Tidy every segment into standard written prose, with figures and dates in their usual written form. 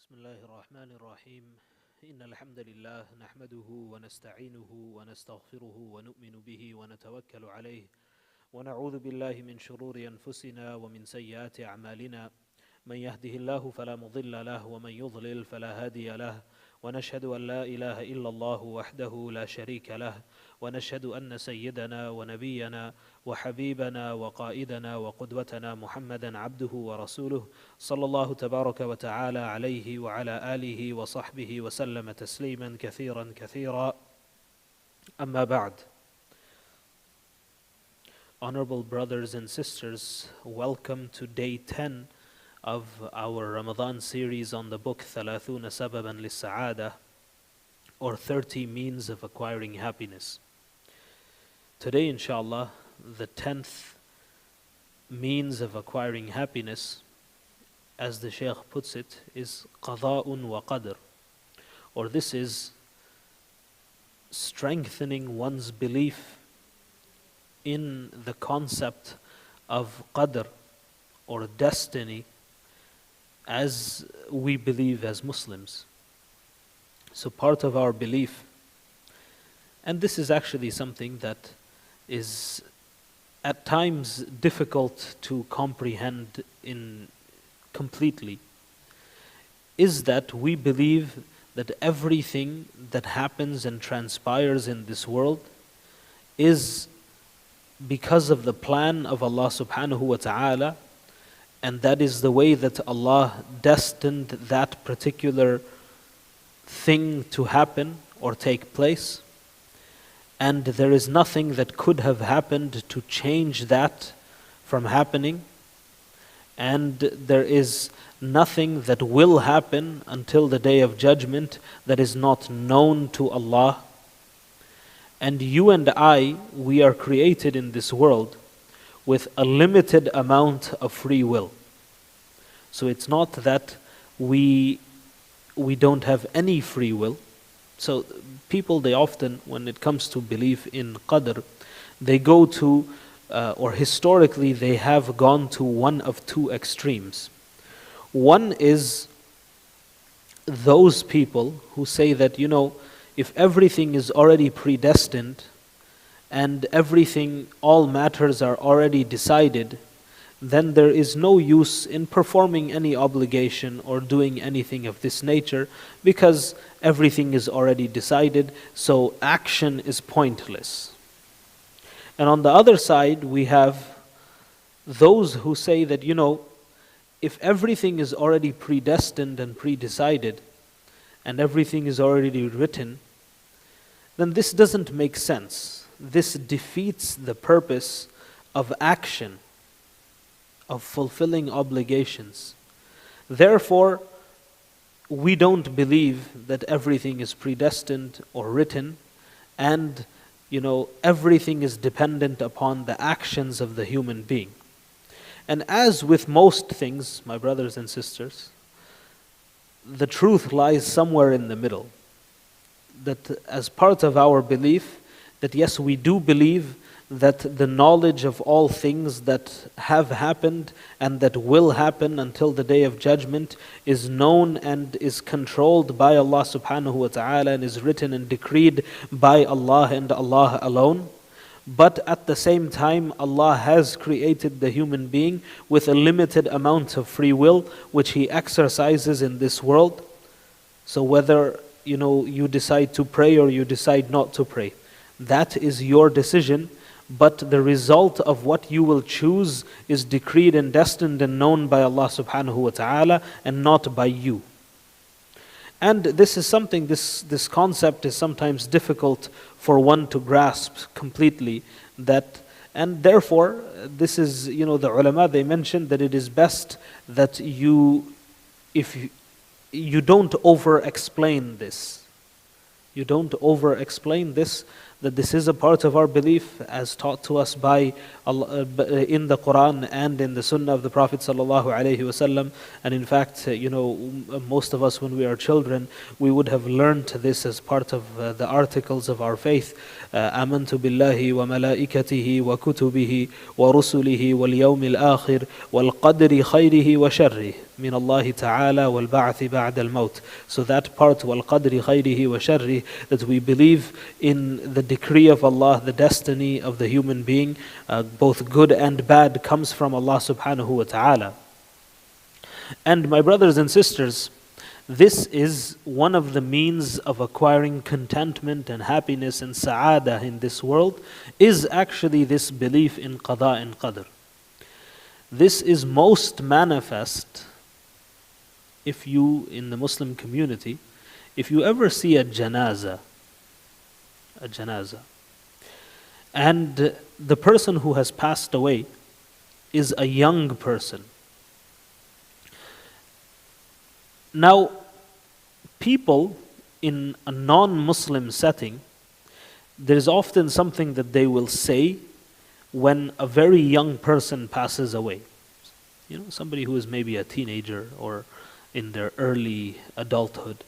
بسم الله الرحمن الرحيم إن الحمد لله نحمده ونستعينه ونستغفره ونؤمن به ونتوكل عليه ونعوذ بالله من شرور أنفسنا ومن سيئات أعمالنا من يهده الله فلا مضل له ومن يضلل فلا هادي له ونشهد أن لا إله إلا الله وحده لا شريك له ونشهد أن سيدنا ونبينا وحبيبنا وقائدنا وقدوتنا محمدا عبده ورسوله صلى الله تبارك وتعالى عليه وعلى آله وصحبه وسلم تسليما كثيرا كثيرا أما بعد. Honorable brothers and sisters, welcome to day 10 of our Ramadan series on the book ثلاثون سببا للسعادة, or 30 means of acquiring happiness. Today, inshallah, the 10th means of acquiring happiness, as the Shaykh puts it, is qada'un wa qadr, or this is strengthening one's belief in the concept of qadr, or destiny, as we believe as Muslims. So part of our belief, and this is actually something that is at times difficult to comprehend in completely, is that we believe that everything that happens and transpires in this world is because of the plan of Allah subhanahu wa ta'ala, and that is the way that Allah destined that particular thing to happen or take place. And there is nothing that could have happened to change that from happening. And there is nothing that will happen until the Day of Judgment that is not known to Allah. And you and I, we are created in this world with a limited amount of free will. So it's not that we don't have any free will. So people, they often, when it comes to belief in qadr, they go to, or historically they have gone to one of two extremes. One is those people who say that, if everything is already predestined and everything, all matters are already decided, then there is no use in performing any obligation or doing anything of this nature, because everything is already decided, so action is pointless. And on the other side, we have those who say that, if everything is already predestined and predecided, and everything is already written, then this doesn't make sense. This defeats the purpose of action, of fulfilling obligations. Therefore, we don't believe that everything is predestined or written, and everything is dependent upon the actions of the human being. And as with most things, my brothers and sisters, the truth lies somewhere in the middle. That as part of our belief, that yes, we do believe that the knowledge of all things that have happened and that will happen until the Day of Judgment is known and is controlled by Allah subhanahu wa ta'ala and is written and decreed by Allah and Allah alone. But at the same time, Allah has created the human being with a limited amount of free will, which He exercises in this world. So whether you decide to pray or you decide not to pray, that is your decision. But the result of what you will choose is decreed and destined and known by Allah subhanahu wa ta'ala, and not by you. And this is something, this concept is sometimes difficult for one to grasp completely. And therefore, this is, the ulama, they mentioned that it is best that if you don't over-explain this. You don't over-explain this, that this is a part of our belief as taught to us by Allah in the Quran and in the Sunnah of the Prophet sallallahu alaihi wasallam. And in fact, most of us when we are children, we would have learned this as part of the articles of our faith. آمنت بالله وملائكته وكتبه ورسله واليوم الآخر والقدر خيره وشره من الله تعالى والبعث بعد الموت. So that part, والقدر خيره وشره, that we believe in the decree of Allah, the destiny of the human being, both good and bad, comes from Allah subhanahu wa ta'ala. And my brothers and sisters, this is one of the means of acquiring contentment and happiness and sa'adah in this world, is actually this belief in qada and qadr. This is most manifest if you, in the Muslim community, if you ever see a janazah, and the person who has passed away is a young person. Now, people in a non-Muslim setting, there is often something that they will say when a very young person passes away. Somebody who is maybe a teenager or in their early adulthood.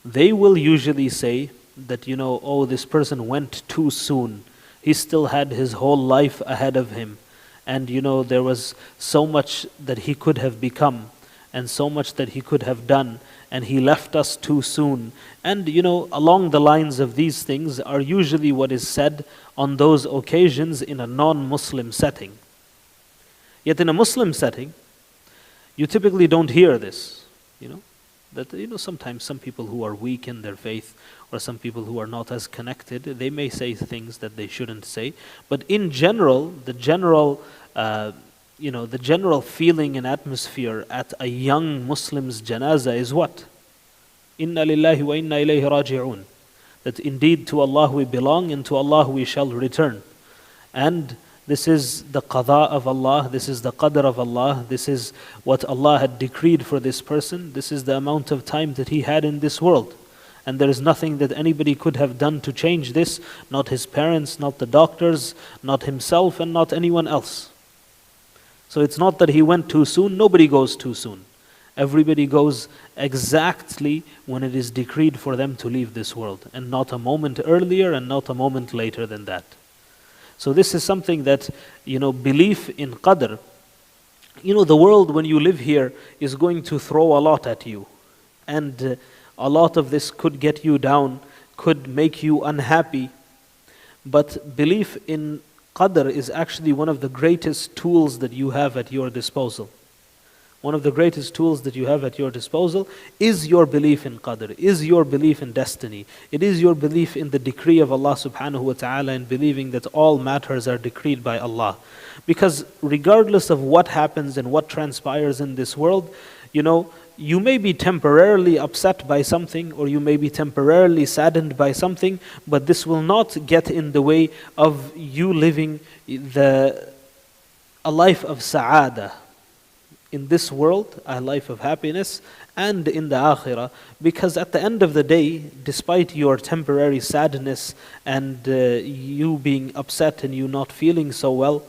They will usually say that, oh, this person went too soon. He still had his whole life ahead of him. And, there was so much that he could have become and so much that he could have done, and he left us too soon. And, along the lines of these things are usually what is said on those occasions in a non-Muslim setting. Yet in a Muslim setting, you typically don't hear this, that sometimes some people who are weak in their faith or some people who are not as connected, they may say things that they shouldn't say. But in general, the general feeling and atmosphere at a young Muslim's janazah is what? Inna lillahi wa inna ilayhi raji'un. That indeed to Allah we belong and to Allah we shall return. And this is the qada of Allah, this is the qadr of Allah, this is what Allah had decreed for this person, this is the amount of time that he had in this world. And there is nothing that anybody could have done to change this, not his parents, not the doctors, not himself, and not anyone else. So it's not that he went too soon, nobody goes too soon. Everybody goes exactly when it is decreed for them to leave this world, and not a moment earlier and not a moment later than that. So this is something that, belief in qadr, the world when you live here is going to throw a lot at you. And a lot of this could get you down, could make you unhappy. But belief in qadr is actually one of the greatest tools that you have at your disposal. One of the greatest tools that you have at your disposal is your belief in qadr, is your belief in destiny. It is your belief in the decree of Allah subhanahu wa ta'ala, and believing that all matters are decreed by Allah. Because regardless of what happens and what transpires in this world, you may be temporarily upset by something, or you may be temporarily saddened by something, but this will not get in the way of you living a life of sa'adah in this world, a life of happiness, and in the akhirah. Because at the end of the day, despite your temporary sadness and you being upset and you not feeling so well,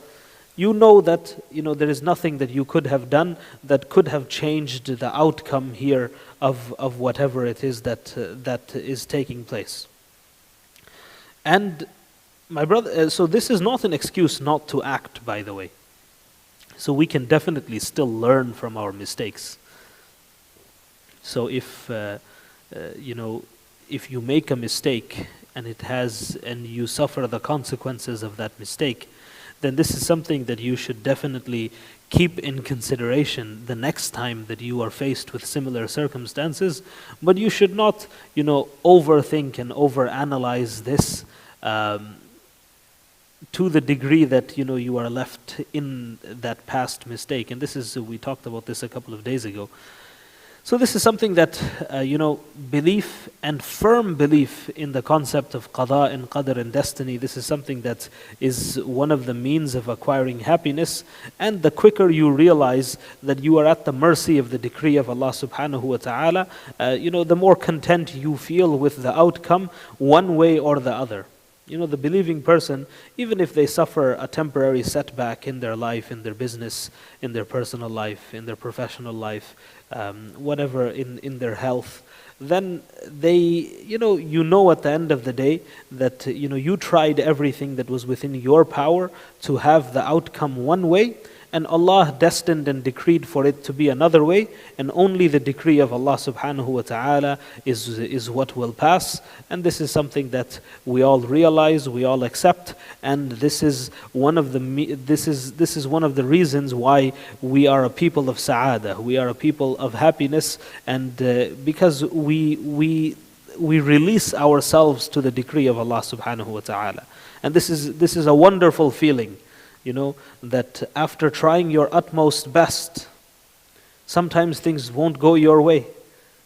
you know that there is nothing that you could have done that could have changed the outcome here of whatever it is that is taking place. And my brother, so this is not an excuse not to act, by the way. So we can definitely still learn from our mistakes. So if you make a mistake and you suffer the consequences of that mistake, then this is something that you should definitely keep in consideration the next time that you are faced with similar circumstances. But you should not, overthink and overanalyze this to the degree that you are left in that past mistake. And we talked about this a couple of days ago. So this is something that belief and firm belief in the concept of qada and qadr and destiny, this is something that is one of the means of acquiring happiness. And the quicker you realize that you are at the mercy of the decree of Allah subhanahu wa ta'ala, the more content you feel with the outcome one way or the other. The believing person, even if they suffer a temporary setback in their life, in their business, in their personal life, in their professional life, whatever, in their health, then they, at the end of the day that, you tried everything that was within your power to have the outcome one way, and Allah destined and decreed for it to be another way, and only the decree of Allah subhanahu wa ta'ala is what will pass. And this is something that we all realize, we all accept, and this is one of the reasons why we are a people of sa'adah, we are a people of happiness, and because we release ourselves to the decree of Allah subhanahu wa ta'ala. And this is a wonderful feeling. That after trying your utmost best, sometimes things won't go your way.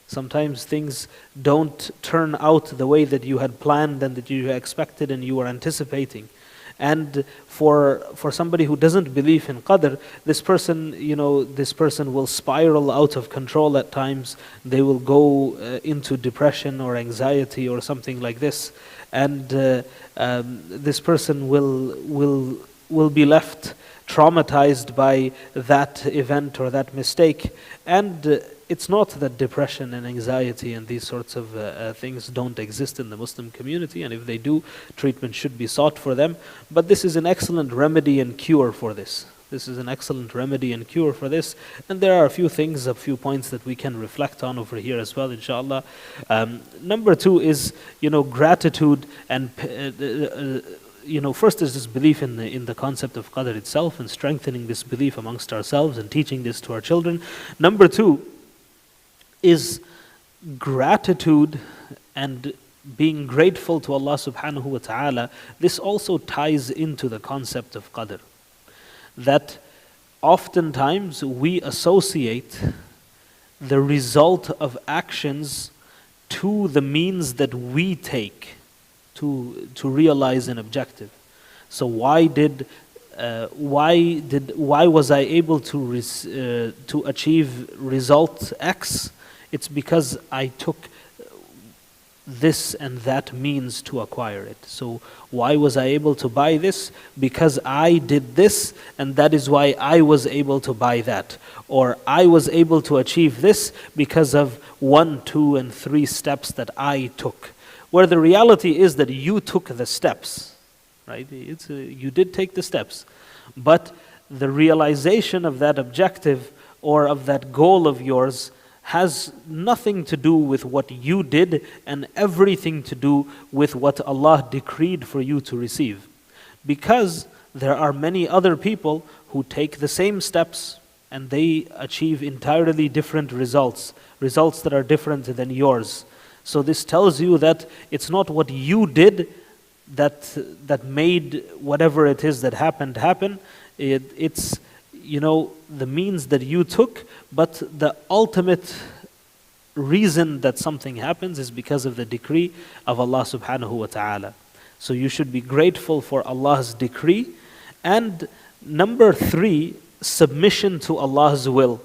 Sometimes things don't turn out the way that you had planned and that you expected and you were anticipating. And for somebody who doesn't believe in qadr, this person will spiral out of control at times. They will go into depression or anxiety or something like this. And this person will be left traumatized by that event or that mistake. And it's not that depression and anxiety and these sorts of things don't exist in the Muslim community, and if they do, treatment should be sought for them. But this is an excellent remedy and cure for this. This is an excellent remedy and cure for this. And there are a few points that we can reflect on over here as well, inshallah. Number 2 is, gratitude and first is this belief in the concept of qadr itself, and strengthening this belief amongst ourselves and teaching this to our children. Number 2 is gratitude and being grateful to Allah subhanahu wa ta'ala. This also ties into the concept of qadr. That oftentimes we associate the result of actions to the means that we take to realize an objective. So why was I able to achieve result X? It's because I took this and that means to acquire it. So why was I able to buy this? Because I did this, and that is why I was able to buy that. Or I was able to achieve this because of 1, 2, and 3 steps that I took. Where the reality is that you took the steps, right? You did take the steps. But the realization of that objective or of that goal of yours has nothing to do with what you did and everything to do with what Allah decreed for you to receive. Because there are many other people who take the same steps and they achieve entirely different results that are different than yours. So this tells you that it's not what you did that made whatever it is that happened happen. It's the means that you took, but the ultimate reason that something happens is because of the decree of Allah subhanahu wa ta'ala. So you should be grateful for Allah's decree. And number 3, submission to Allah's will.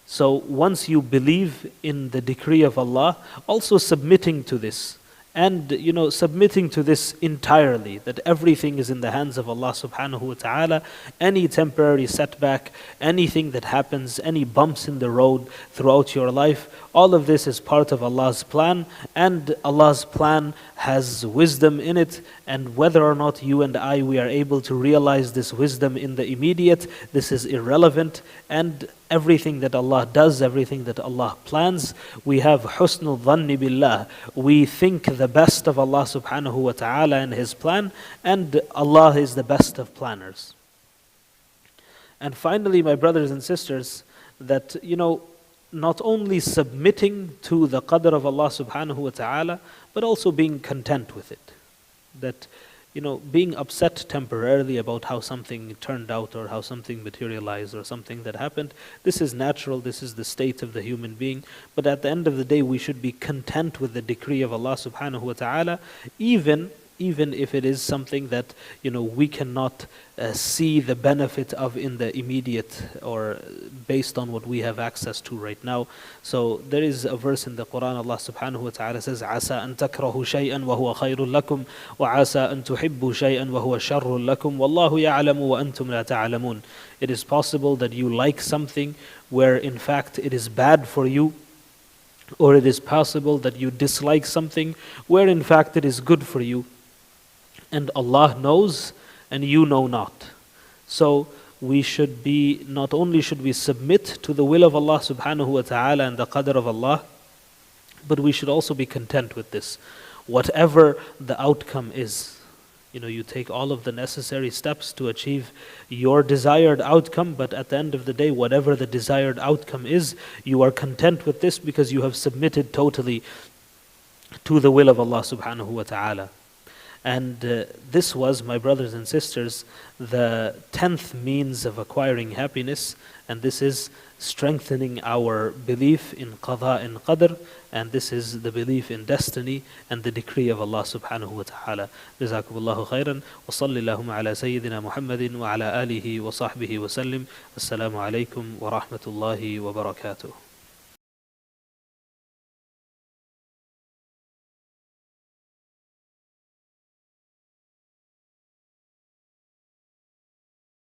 So once you believe in the decree of Allah, also submitting to this. And submitting to this entirely, that everything is in the hands of Allah subhanahu wa ta'ala. Any temporary setback, anything that happens, any bumps in the road throughout your life, all of this is part of Allah's plan, and Allah's plan has wisdom in it, and whether or not you and we are able to realize this wisdom in the immediate, this is irrelevant. And everything that Allah does, everything that Allah plans, we have husnul dhanni billah. We think the best of Allah subhanahu wa ta'ala and His plan, and Allah is the best of planners. And finally, my brothers and sisters, that not only submitting to the qadr of Allah subhanahu wa ta'ala, but also being content with it. That being upset temporarily about how something turned out or how something materialized or something that happened, this is natural, this is the state of the human being. But at the end of the day, we should be content with the decree of Allah subhanahu wa ta'ala, even even if it is something that we cannot see the benefit of in the immediate, or based on what we have access to right now. So there is a verse in the Quran, Allah subhanahu wa ta'ala says, عَسَىٰ أَن تَكْرَهُ شَيْئًا وَهُوَ خَيْرٌ لَكُمْ وَعَسَىٰ أَن تُحِبُّوا شَيْئًا وَهُوَ شَرٌّ لَكُمْ وَاللَّهُ يَعْلَمُ وَأَنْتُمْ لَا تَعْلَمُونَ. It is possible that you like something where in fact it is bad for you, or it is possible that you dislike something where in fact it is good for you. And Allah knows and you know not. So we should be, not only should we submit to the will of Allah subhanahu wa ta'ala and the qadr of Allah, but we should also be content with this. Whatever the outcome is, you take all of the necessary steps to achieve your desired outcome, but at the end of the day, whatever the desired outcome is, you are content with this because you have submitted totally to the will of Allah subhanahu wa ta'ala. And this was, my brothers and sisters, the 10th means of acquiring happiness, and this is strengthening our belief in qada and qadr, and this is the belief in destiny and the decree of Allah subhanahu wa ta'ala. Jazakumullahu khairan, wa sallallahu ala sayyidina Muhammadin wa ala alihi wa sahbihi wa sallim. Assalamu alaikum wa rahmatullahi wa barakatuh.